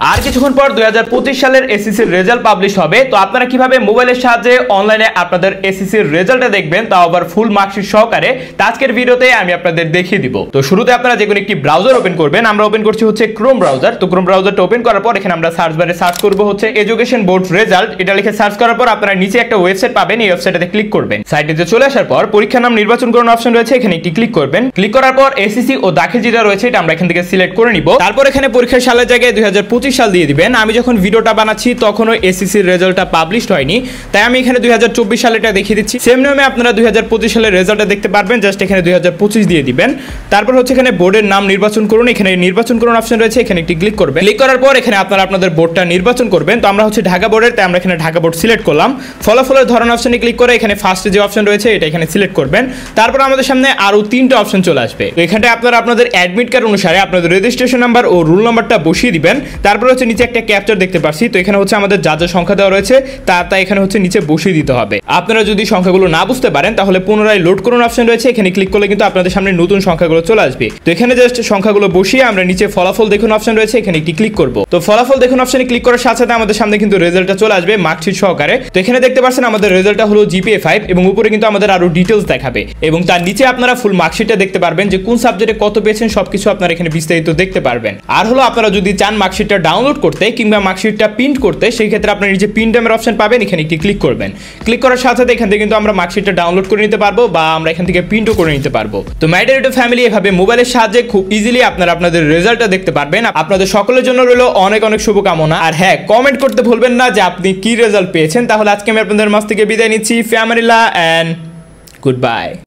আর কিছুক্ষণ পর 2025 সালের এসএসসির রেজাল্ট পাবলিশ হবে। তো আপনারা কিভাবে মোবাইলের সাহায্যে অনলাইনে আপনাদের এসএসসির রেজাল্টটা দেখবেন, তাও আবার ফুল মার্কশিট সহকারে, আজকের ভিডিওতে আমি আপনাদের দেখিয়ে দিব। তো শুরুতে আপনারা যে কোনো একটি ব্রাউজার ওপেন করবেন। আমরা ওপেন করছি হচ্ছে ক্রোম ব্রাউজার। তো ক্রোম ব্রাউজারটা ওপেন করার পর এখানে আমরা সার্চ বারে সার্চ করব হচ্ছে এডুকেশন বোর্ড রেজাল্ট। এটা লিখে সার্চ করার পর আপনারা নিচে একটা ওয়েবসাইট পাবেন, এই ওয়েবসাইটে ক্লিক করবেন। সাইটে চলে আসার পর পরীক্ষার নাম নির্বাচন করার অপশন রয়েছে, এখানে একটি ক্লিক করবেন। ক্লিক করার পর এসএসসি ও দাখিল যেটা রয়েছে এটা আমরা এখান থেকে সিলেক্ট করে নিব। তারপর এখানে পরীক্ষার সালের জায়গায় 2025 সাল দিয়ে দিবেন। আমি যখন ভিডিওটা বানাচ্ছি তখনও এসএসসির রেজাল্টটা পাবলিশড হয়নি, তাই আমি এখানে 2024 সালেটা দেখিয়ে দিচ্ছি। সেম নিয়মে আপনারা 2025 সালের রেজাল্টটা দেখতে পারবেন, জাস্ট এখানে 2025 দিয়ে দিবেন। তারপর হচ্ছে এখানে বোর্ডের নাম নির্বাচন করুন, এখানে নির্বাচন করুন অপশন রয়েছে, এখানে একটি ক্লিক করবেন। ক্লিক করার পর এখানে আপনারা আপনাদের বোর্ডটা নির্বাচন করবেন। তো আমরা হচ্ছে ঢাকা বোর্ডের, তাই আমরা এখানে ঢাকা বোর্ড সিলেক্ট করলাম। ফলাফলের ধরন অপশনে ক্লিক করে এখানে ফার্স্টে যে অপশন রয়েছে এটা এখানে সিলেক্ট করবেন। তারপর আমাদের সামনে আরো 3টা অপশন চলে আসবে। তো এখানটায় আপনারা আপনাদের অ্যাডমিট কার্ড অনুসারে আপনাদের রেজিস্ট্রেশন নাম্বার ও রোল নাম্বারটা বসিয়ে দিবেন। তারপর হচ্ছে নিচে একটা ক্যাপচার দেখতে পাচ্ছি, তো এখানে হচ্ছে আমাদের যা যা সংখ্যা দেওয়া রয়েছে তা এখানে হচ্ছে নিচে বসিয়ে দিতে হবে। আপনারা যদি সংখ্যাগুলো না বুঝতে পারেন তাহলে পুনরায় লোড করুন অপশন রয়েছে, এখানে ক্লিক করলে কিন্তু আপনাদের সামনে নতুন সংখ্যাগুলো চলে আসবে। তো এখানে জাস্ট সংখ্যাগুলো বসিয়ে আমরা নিচে ফলাফল দেখুন অপশন রয়েছে, এখানে একটি ক্লিক করব। তো ফলাফল দেখুন অপশনে ক্লিক করার সাথে সাথে আমাদের সামনে কিন্তু রেজাল্টটা চলে আসবে মার্কশিট সহকারে। তো এখানে দেখতে পাচ্ছেন আমাদের রেজাল্টটা হলো জিপিএ 5 এবং উপরে কিন্তু আমাদের আরো ডিটেইলস দেখাবে এবং তার নিচে আপনারা ফুল মার্কশিটটা দেখতে পারবেন যে কোন সাবজেক্টে কত পেয়েছেন সবকিছু আপনারা এখানে বিস্তারিত দেখতে পারবেন। আর হলো আপনারা যদি চান মার্কশিটটা ডাউনলোড করতে কিংবা মার্কশিটটা প্রিন্ট করতে, সেই ক্ষেত্রে আপনারা নিচে প্রিন্ট নামের অপশন পাবেন, এখানে একটি ক্লিক করবেন। ক্লিক করার সাথে সাথে এখান থেকে কিন্তু আমরা মার্কশিটটা ডাউনলোড করে নিতে পারবো বা আমরা এখান থেকে প্রিন্টও করে নিতে পারবো। তো মাই ডিয়ার ইউটিউব ফ্যামিলি, এভাবে মোবাইলের সাহায্যে খুব ইজিলি আপনারা আপনাদের রেজাল্টটা দেখতে পারবেন। আপনাদের সকলের জন্য রইল অনেক অনেক শুভকামনা। আর হ্যাঁ, কমেন্ট করতে ভুলবেন না যে আপনি কি রেজাল্ট পেয়েছেন। তাহলে আজকে আমি আপনাদের মাঝ থেকে বিদায় নিচ্ছি। ফ্যামিলিল্লাহ এন্ড গুড বাই।